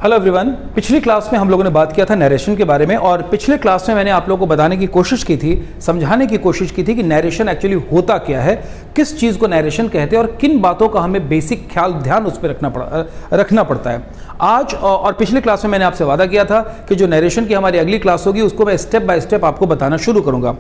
Hello everyone. पिछली class में हम लोगों ने बात किया था नरेशन के बारे में और पिछले क्लास में मैंने आप लोगों को बताने की कोशिश की थी, समझाने की कोशिश की थी कि नरेशन एक्चुअली होता क्या है, किस चीज़ को नरेशन कहते हैं और किन बातों का हमें बेसिक ध्यान उस पर रखना पड़ता है। आज और पिछले क्लास में मैंने आपसे वादा किया था कि जो नरेशन की हमारी अगली क्लास होगी उसको मैं स्टेप बाय स्टेप आपको बताना शुरू करूँगा।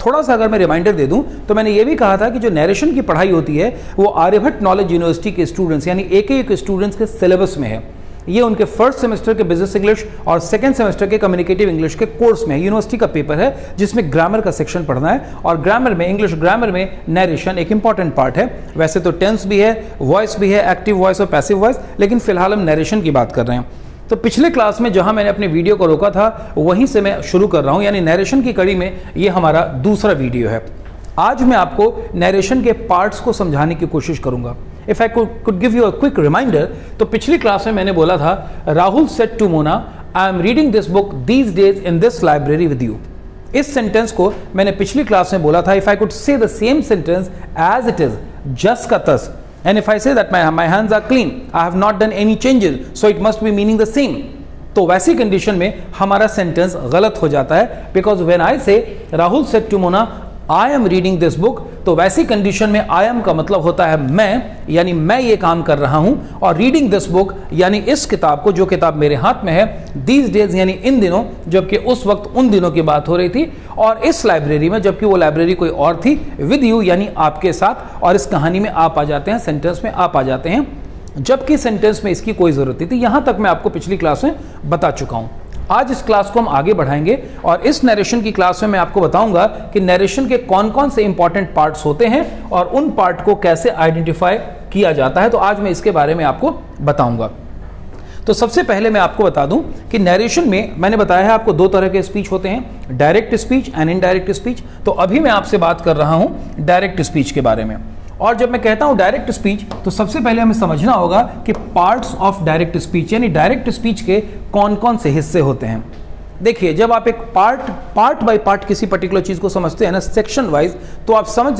थोड़ा सा अगर मैं रिमाइंडर दे दूं तो मैंने ये भी कहा था कि जो नरेशन की पढ़ाई होती है वो आर्यभट्ट नॉलेज यूनिवर्सिटी के स्टूडेंट्स यानी एक स्टूडेंट्स के सिलेबस में है। ये उनके फर्स्ट सेमेस्टर के बिजनेस इंग्लिश और सेकंड सेमेस्टर के कम्युनिकेटिव इंग्लिश के कोर्स में यूनिवर्सिटी का पेपर है जिसमें ग्रामर का सेक्शन पढ़ना है और ग्रामर में इंग्लिश ग्रामर में नरेशन एक इंपॉर्टेंट पार्ट है। वैसे तो टेंस भी है, वॉइस भी है, एक्टिव वॉइस और पैसिव वॉइस, लेकिन फिलहाल हम नरेशन की बात कर रहे हैं। तो पिछले क्लास में जहां मैंने अपने वीडियो को रोका था वहीं से मैं शुरू कर रहा हूं, यानी नरेशन की कड़ी में ये हमारा दूसरा वीडियो है। आज मैं आपको नरेशन के पार्ट्स को समझाने की कोशिश करूंगा। If I could give you a quick reminder, तो पिछली क्लास में मैंने बोला था Rahul said to Mona, I am reading this book these days in this library with you. इस सेंटेंस को मैंने पिछली क्लास में बोला था, if I could say the same sentence as it is, just का तस, and if I say that my hands are clean, I have not done any changes, so it must be meaning the same, तो वैसी condition में हमारा sentence गलत हो जाता है। Because when I say Rahul said to Mona I am reading this book, तो वैसी कंडीशन में आई एम का मतलब होता है मैं, यानी मैं ये काम कर रहा हूं, और रीडिंग दिस बुक यानी इस किताब को, जो किताब मेरे हाथ में है, दीज डेज यानी इन दिनों, जबकि उस वक्त उन दिनों की बात हो रही थी, और इस लाइब्रेरी में, जबकि वो लाइब्रेरी कोई और थी, विद यू यानी आपके साथ, और इस कहानी में आप आ जाते हैं, सेंटेंस में आप आ जाते हैं, जबकि सेंटेंस में इसकी कोई जरूरत नहीं थी। यहां तक मैं आपको पिछली क्लास में बता चुका हूं। आज इस क्लास को हम आगे बढ़ाएंगे और इस नरेशन की क्लास में मैं आपको बताऊंगा कि नरेशन के कौन कौन से इंपॉर्टेंट पार्ट्स होते हैं और उन पार्ट को कैसे आइडेंटिफाई किया जाता है। तो आज मैं इसके बारे में आपको बताऊंगा। तो सबसे पहले मैं आपको बता दूं कि नरेशन में मैंने बताया है आपको दो तरह के स्पीच होते हैं, direct speech and indirect speech. तो अभी मैं आपसे बात कर रहा हूं डायरेक्ट स्पीच के बारे में। और जब मैं कहता हूं डायरेक्ट स्पीच, तो सबसे पहले हमें समझना होगा कि पार्ट्स ऑफ डायरेक्ट स्पीच, यानी डायरेक्ट स्पीच के कौन कौन से हिस्से होते हैं। देखिए, जब आप एक पार्ट बाय पार्ट किसी पर्टिकुलर चीज को समझते हैं ना, सेक्शन वाइज, तो आप समझ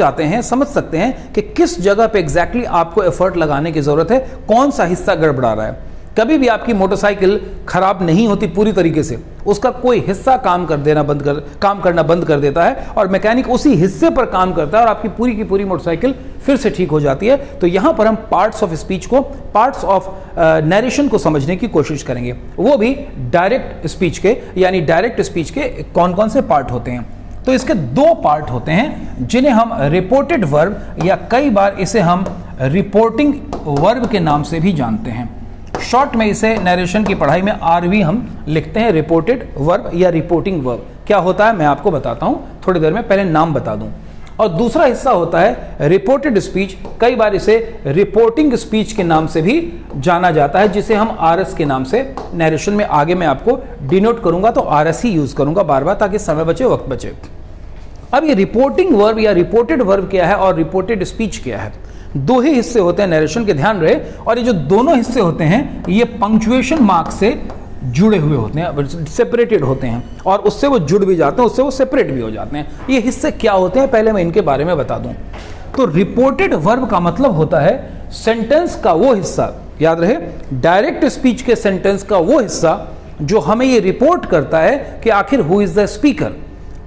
सकते हैं कि किस जगह पे एग्जैक्टली आपको एफर्ट लगाने की जरूरत है, कौन सा हिस्सा गड़बड़ा रहा है। कभी भी आपकी मोटरसाइकिल खराब नहीं होती पूरी तरीके से, उसका कोई हिस्सा काम करना बंद कर देता है और मैकेनिक उसी हिस्से पर काम करता है और आपकी पूरी की पूरी मोटरसाइकिल फिर से ठीक हो जाती है। तो यहां पर हम पार्ट्स ऑफ स्पीच को, पार्ट्स ऑफ नरेशन को समझने की कोशिश करेंगे, वो भी डायरेक्ट स्पीच के, यानी डायरेक्ट स्पीच के कौन कौन से पार्ट होते हैं। तो इसके दो पार्ट होते हैं जिन्हें हम रिपोर्टेड वर्ब या कई बार इसे हम रिपोर्टिंग वर्ब के नाम से भी जानते हैं। शॉर्ट में इसे नरेशन की पढ़ाई में आरवी हम लिखते हैं, रिपोर्टेड वर्ब या रिपोर्टिंग वर्ब। क्या होता है मैं आपको बताता हूं थोड़ी देर में, पहले नाम बता दूं। और दूसरा हिस्सा होता है रिपोर्टेड स्पीच, कई बार इसे रिपोर्टिंग स्पीच के नाम से भी जाना जाता है, जिसे हम आरएस के नाम से नरेशन में आगे मैं आपको डिनोट करूंगा, तो आरएस ही यूज करूंगा बार बार ताकि समय बचे, वक्त बचे। अब ये रिपोर्टिंग वर्ब या रिपोर्टेड वर्ब क्या है और रिपोर्टेड स्पीच क्या है, दो ही हिस्से होते हैं नरेशन के, ध्यान रहे। और ये जो दोनों हिस्से होते हैं ये पंक्चुएशन मार्क से जुड़े हुए होते हैं, सेपरेटेड होते हैं, और उससे वो जुड़ भी जाते हैं, उससे वो सेपरेट भी हो जाते हैं। ये हिस्से क्या होते हैं पहले मैं इनके बारे में बता दूं। तो रिपोर्टेड वर्ब का मतलब होता है सेंटेंस का वो हिस्सा, याद रहे, डायरेक्ट स्पीच के सेंटेंस का वो हिस्सा जो हमें ये रिपोर्ट करता है कि आखिर हु इज द स्पीकर,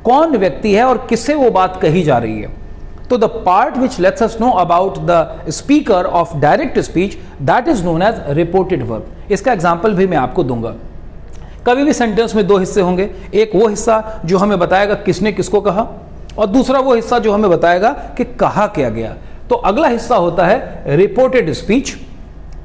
कौन व्यक्ति है और किससे वो बात कही जा रही है। तो the part which lets us know about the speaker of direct speech, that is known as reported verb. इसका एग्जाम्पल भी मैं आपको दूंगा। कभी भी सेंटेंस में दो हिस्से होंगे, एक वो हिस्सा जो हमें बताएगा किसने किसको कहा, और दूसरा वो हिस्सा जो हमें बताएगा कि कहा क्या गया। तो अगला हिस्सा होता है रिपोर्टेड स्पीच।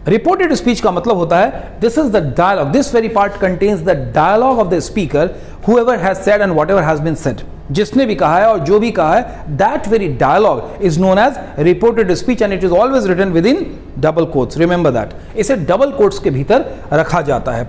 रिपोर्टेड स्पीच का मतलब होता है this is the dialogue, this very part contains the dialogue of the speaker, whoever has said and whatever has been said, जिसने भी कहा है और जो भी कहा है, that very dialogue is known as reported speech and it is always written within double quotes, remember that, इसे डबल कोट्स के भीतर रखा जाता है।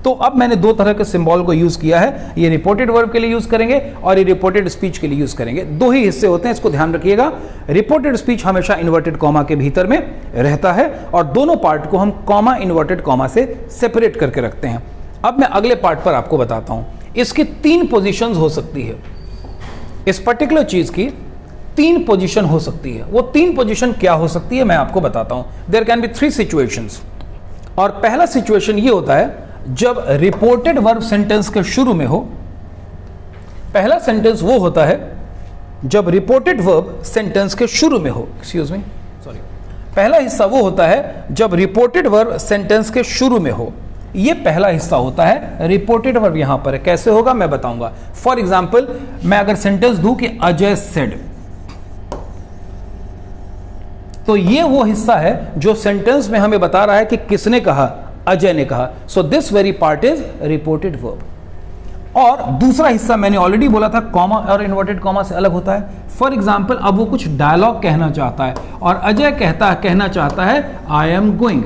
तो अब मैंने दो तरह के सिंबल को यूज किया है, ये रिपोर्टेड वर्ब के लिए यूज करेंगे और ये रिपोर्टेड स्पीच के लिए यूज करेंगे। दो ही हिस्से होते हैं, इसको ध्यान रखिएगा। रिपोर्टेड स्पीच हमेशा इन्वर्टेड कॉमा के भीतर में रहता है और दोनों पार्ट को हम कॉमा इन्वर्टेड कॉमा से सेपरेट करके रखते हैं। अब मैं अगले पार्ट पर आपको बताता हूं। इसकी तीन पोजीशंस हो सकती है, इस पर्टिकुलर चीज की तीन पोजीशन हो सकती है। वो तीन पोजीशन क्या हो सकती है मैं आपको बताता हूं। There can be three situations. और पहला सिचुएशन ये होता है जब रिपोर्टेड वर्ब सेंटेंस के शुरू में हो। पहला सेंटेंस वो होता है जब रिपोर्टेड वर्ब सेंटेंस के शुरू में हो, एक्सक्यूज मी, सॉरी, पहला हिस्सा वो होता है जब रिपोर्टेड वर्ब सेंटेंस के शुरू में हो। ये पहला हिस्सा होता है रिपोर्टेड वर्ब। यहां पर कैसे होगा मैं बताऊंगा। फॉर एग्जाम्पल, मैं अगर सेंटेंस दूं कि अजय सेड, तो ये वो हिस्सा है जो सेंटेंस में हमें बता रहा है कि किसने कहा, अजय ने कहा। So this very part is reported verb. और दूसरा हिस्सा मैंने ऑलरेडी बोला था, कॉमा और इन्वर्टेड कॉमा से अलग होता है। फॉर एग्जाम्पल, अब वो कुछ डायलॉग कहना चाहता है और अजय कहना चाहता है आई एम गोइंग,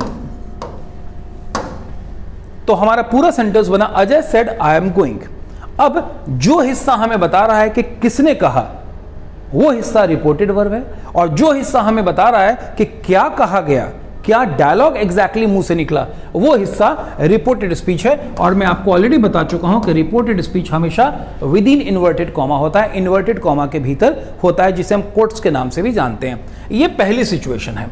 तो हमारा पूरा सेंटेंस बना Ajay said I am going. अब जो हिस्सा हमें बता रहा है कि किसने कहा, वो हिस्सा रिपोर्टेड वर्ब है, और जो हिस्सा हमें बता रहा है कि क्या कहा गया, क्या डायलॉग एग्जैक्टली मुंह से निकला, वो हिस्सा रिपोर्टेड स्पीच है। और मैं आपको ऑलरेडी बता चुका हूं कि रिपोर्टेड स्पीच हमेशा विद इन इन्वर्टेड कॉमा होता है, इन्वर्टेड कॉमा के भीतर होता है, जिसे हम कोट्स के नाम से भी जानते हैं। ये पहली सिचुएशन है।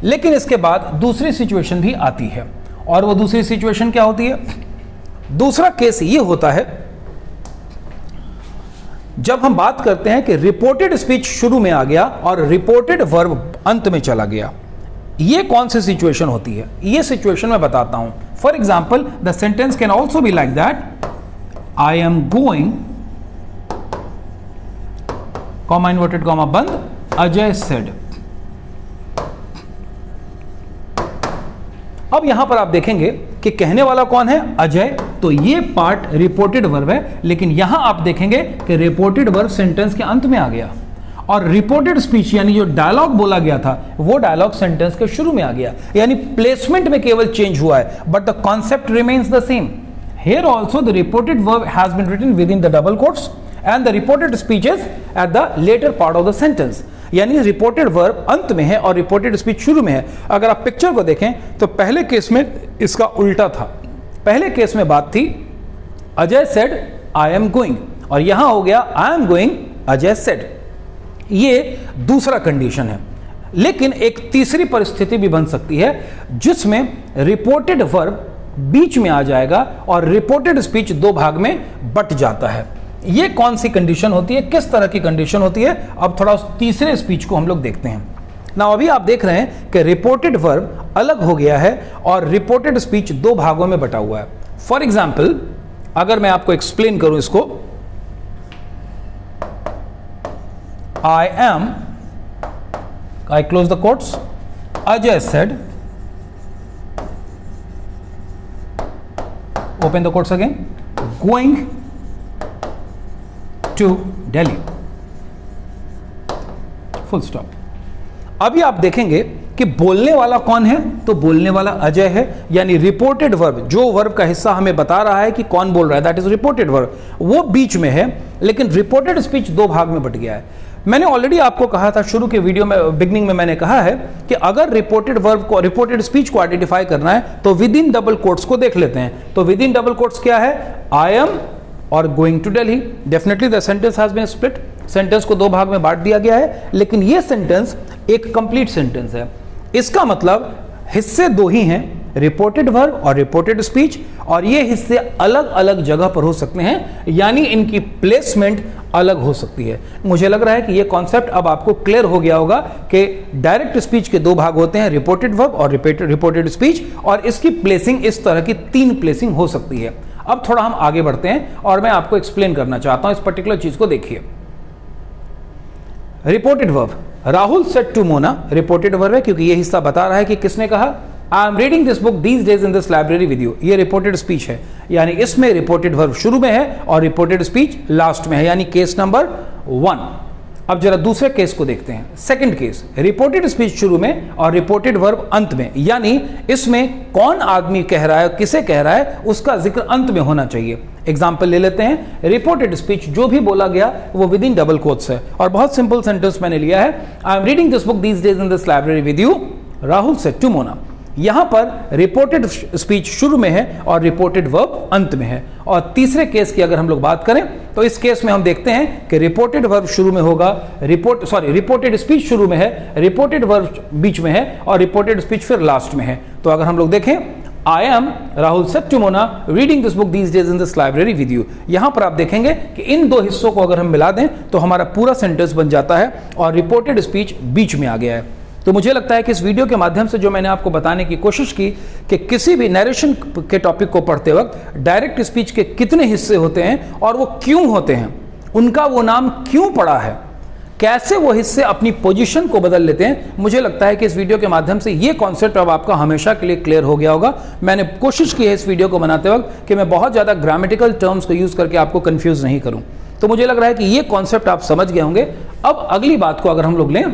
लेकिन इसके बाद दूसरी सिचुएशन भी आती है, और वो दूसरी सिचुएशन क्या होती है? दूसरा केस ये होता है जब हम बात करते हैं कि रिपोर्टेड स्पीच शुरू में आ गया और रिपोर्टेड वर्ब अंत में चला गया। ये कौन सी सिचुएशन होती है? ये सिचुएशन मैं बताता हूं। For example, the sentence can also be like that, I am going, comma inverted comma बंद, अजय सेड। अब यहां पर आप देखेंगे कि कहने वाला कौन है? अजय। तो ये पार्ट रिपोर्टेड वर्ब है, लेकिन यहां आप देखेंगे कि रिपोर्टेड वर्ब सेंटेंस के अंत में आ गया, और रिपोर्टेड स्पीच यानी जो डायलॉग बोला गया था वो डायलॉग सेंटेंस के शुरू में आ गया। यानी प्लेसमेंट में केवल चेंज हुआ है, but the concept remains the same. Here also the reported verb has been written within the double quotes and the reported speech is at the latter part of the sentence. यानी reported verb अंत में है और reported speech शुरू में है। अगर आप पिक्चर को देखें तो पहले केस में इसका उल्टा था। पहले केस में बात थी Ajay said I am going, और यहां हो गया I am going Ajay said. ये दूसरा कंडीशन है। लेकिन एक तीसरी परिस्थिति भी बन सकती है जिसमें रिपोर्टेड वर्ब बीच में आ जाएगा और रिपोर्टेड स्पीच दो भाग में बट जाता है। ये कौन सी कंडीशन होती है, किस तरह की कंडीशन होती है? अब थोड़ा उस तीसरे स्पीच को हम लोग देखते हैं ना। अभी आप देख रहे हैं कि रिपोर्टेड वर्ब अलग हो गया है और रिपोर्टेड स्पीच दो भागों में बटा हुआ है। फॉर एग्जाम्पल, अगर मैं आपको एक्सप्लेन करूं इसको, I am, I close the quotes, Ajay said, open the quotes again, going to Delhi, full stop. अभी आप देखेंगे कि बोलने वाला कौन है? तो बोलने वाला अजय है। यानी रिपोर्टेड वर्ब, जो वर्ब का हिस्सा हमें बता रहा है कि कौन बोल रहा है, दैट इज रिपोर्टेड वर्ब, वो बीच में है, लेकिन रिपोर्टेड स्पीच दो भाग में बट गया है। मैंने ऑलरेडी आपको कहा था शुरू के वीडियो में, बिगनिंग में मैंने कहा है कि अगर रिपोर्टेड वर्ब को, रिपोर्टेड स्पीच को आइडेंटिफाई करना है तो विद इन डबल कोट्स को देख लेते हैं। तो विद इन डबल कोट्स क्या है? आई एम और going to Delhi. Definitely the sentence has been split, sentence को दो भाग में बांट दिया गया है, लेकिन यह सेंटेंस एक कंप्लीट सेंटेंस है। इसका मतलब हिस्से दो ही हैं, रिपोर्टेड वर्ब और रिपोर्टेड स्पीच, और ये हिस्से अलग अलग जगह पर हो सकते हैं, यानी इनकी प्लेसमेंट अलग हो सकती है। मुझे लग रहा है कि ये कॉन्सेप्ट अब आपको क्लियर हो गया होगा कि डायरेक्ट स्पीच के दो भाग होते हैं, रिपोर्टेड वर्ब और रिपोर्टेड स्पीच, और इसकी प्लेसिंग इस तरह की तीन प्लेसिंग हो सकती है। अब थोड़ा हम आगे बढ़ते हैं और मैं आपको एक्सप्लेन करना चाहता हूं इस पर्टिकुलर चीज को। देखिए, reported verb, Rahul said to Mona, reported verb है क्योंकि यह हिस्सा बता रहा है कि किसने कहा। आई am reading this book these days in this library with you, ये रिपोर्टेड स्पीच है, यानी इसमें रिपोर्टेड वर्ब शुरू में है और रिपोर्टेड स्पीच लास्ट में है, यानी केस नंबर 1। अब जरा दूसरे केस को देखते हैं। सेकंड केस, रिपोर्टेड स्पीच शुरू में और रिपोर्टेड वर्ब अंत में, यानी इसमें कौन आदमी कह रहा है, किसे कह रहा है, उसका जिक्र अंत में होना चाहिए। एग्जाम्पल ले लेते हैं, रिपोर्टेड स्पीच जो भी बोला गया वो विद इन डबल कोट्स है, और बहुत सिंपल सेंटेंस मैंने लिया है, I am reading this book these days in this library with you, Rahul said to Mona. यहां पर रिपोर्टेड स्पीच शुरू में है और रिपोर्टेड वर्ब अंत में है। और तीसरे केस की अगर हम लोग बात करें तो इस केस में हम देखते हैं कि रिपोर्टेड वर्ब शुरू में होगा, रिपोर्टेड स्पीच शुरू में है, रिपोर्टेड वर्ब बीच में है और रिपोर्टेड स्पीच फिर लास्ट में है। तो अगर हम लोग देखें, I am Rahul Sattumona reading this book these days in this library with you. यहां पर आप देखेंगे कि इन दो हिस्सों को अगर हम मिला दें तो हमारा पूरा सेंटेंस बन जाता है और रिपोर्टेड स्पीच बीच में आ गया है। तो मुझे लगता है कि इस वीडियो के माध्यम से जो मैंने आपको बताने की कोशिश की कि किसी भी नरेशन के टॉपिक को पढ़ते वक्त डायरेक्ट स्पीच के कितने हिस्से होते हैं और वो क्यों होते हैं, उनका वो नाम क्यों पड़ा है, कैसे वो हिस्से अपनी पोजीशन को बदल लेते हैं, मुझे लगता है कि इस वीडियो के माध्यम से ये कॉन्सेप्ट अब आपका हमेशा के लिए क्लियर हो गया होगा। मैंने कोशिश की है इस वीडियो को बनाते वक्त कि मैं बहुत ज़्यादा ग्रामेटिकल टर्म्स को यूज़ करके आपको कंफ्यूज नहीं करूं। तो मुझे लग रहा है कि ये कॉन्सेप्ट आप समझ गए होंगे। अब अगली बात को अगर हम लोग लें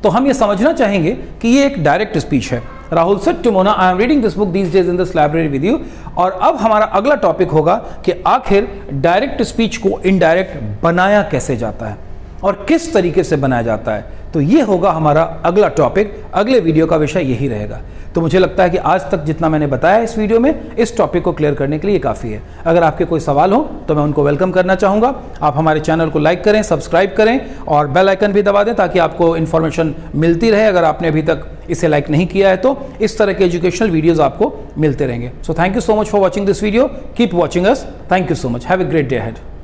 तो हम ये समझना चाहेंगे कि ये एक डायरेक्ट स्पीच है। Rahul Sattumona, I am reading this book these days in this library with you. और अब हमारा अगला टॉपिक होगा कि आखिर डायरेक्ट स्पीच को इनडायरेक्ट बनाया कैसे जाता है और किस तरीके से बनाया जाता है। तो ये होगा हमारा अगला टॉपिक, अगले वीडियो का विषय यही रहेगा। तो मुझे लगता है कि आज तक जितना मैंने बताया इस वीडियो में, इस टॉपिक को क्लियर करने के लिए काफ़ी है। अगर आपके कोई सवाल हो तो मैं उनको वेलकम करना चाहूँगा। आप हमारे चैनल को लाइक करें, सब्सक्राइब करें और बेल आइकन भी दबा दें ताकि आपको इन्फॉर्मेशन मिलती रहे। अगर आपने अभी तक इसे लाइक नहीं किया है तो इस तरह के एजुकेशनल वीडियोज़ आपको मिलते रहेंगे। So thank you so much for watching this video. Keep watching us. Thank you so much. Have a great day ahead.